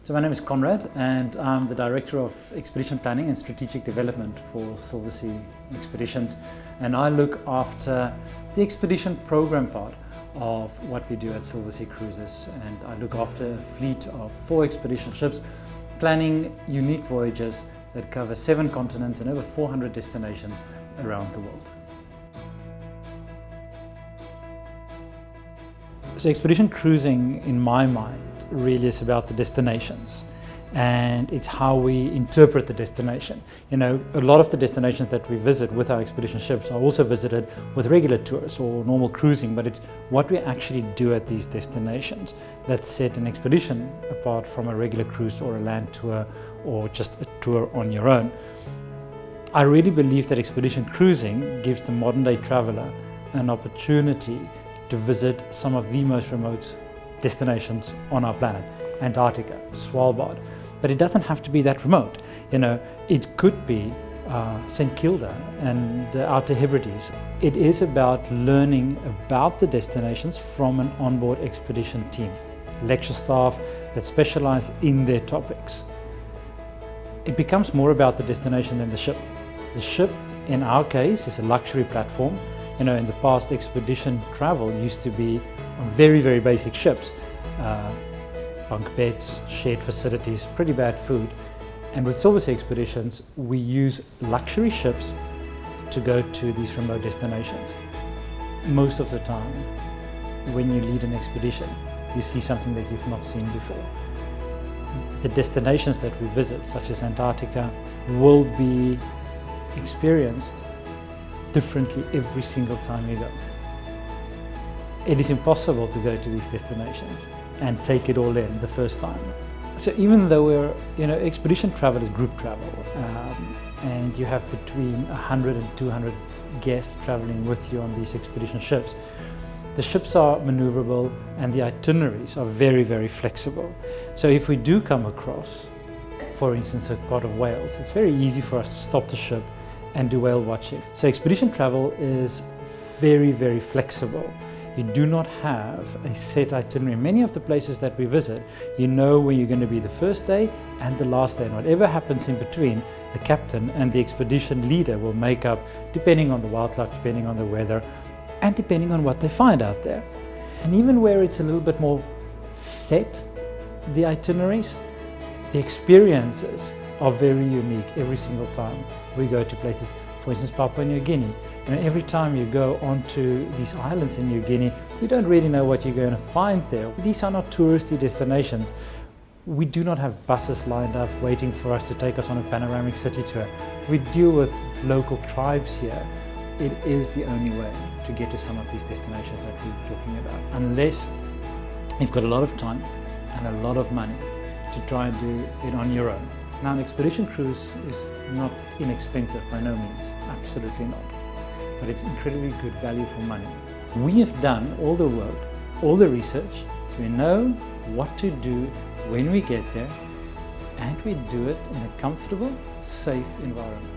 So my name is Conrad and I'm the Director of Expedition Planning and Strategic Development for Silversea Expeditions, and I look after the expedition program part of what we do at Silversea Cruises, and I look after a fleet of 4 expedition ships planning unique voyages that cover 7 continents and over 400 destinations around the world. So expedition cruising, in my mind, really is about the destinations, and it's how we interpret the destination. You know, a lot of the destinations that we visit with our expedition ships are also visited with regular tours or normal cruising, but it's what we actually do at these destinations that set an expedition apart from a regular cruise or a land tour or just a tour on your own. I really believe that expedition cruising gives the modern day traveler an opportunity to visit some of the most remote destinations on our planet, Antarctica, Svalbard, but it doesn't have to be that remote. You know, it could be St. Kilda and the Outer Hebrides. It is about learning about the destinations from an onboard expedition team, lecture staff that specialize in their topics. It becomes more about the destination than the ship. The ship, in our case, is a luxury platform. You know, in the past, expedition travel used to be on very, very basic ships. Bunk beds, shared facilities, pretty bad food. And with Silversea Expeditions, we use luxury ships to go to these remote destinations. Most of the time, when you lead an expedition, you see something that you've not seen before. The destinations that we visit, such as Antarctica, will be experienced differently every single time you go. It is impossible to go to these destinations and take it all in the first time. So even though expedition travel is group travel, and you have between 100 and 200 guests traveling with you on these expedition ships, the ships are maneuverable and the itineraries are very, very flexible. So if we do come across, for instance, a part of Wales, it's very easy for us to stop the ship and do whale watching. So expedition travel is very, very flexible. You do not have a set itinerary. Many of the places that we visit, you know where you're going to be the first day and the last day, and whatever happens in between, the captain and the expedition leader will make up, depending on the wildlife, depending on the weather, and depending on what they find out there. And even where it's a little bit more set, the itineraries, the experiences are very unique every single time we go to places. For instance, Papua New Guinea. You know, every time you go onto these islands in New Guinea, you don't really know what you're going to find there. These are not touristy destinations. We do not have buses lined up waiting for us to take us on a panoramic city tour. We deal with local tribes here. It is the only way to get to some of these destinations that we're talking about, unless you've got a lot of time and a lot of money to try and do it on your own. Now, an expedition cruise is not inexpensive by no means, absolutely not, but it's incredibly good value for money. We have done all the work, all the research, so we know what to do when we get there, and we do it in a comfortable, safe environment.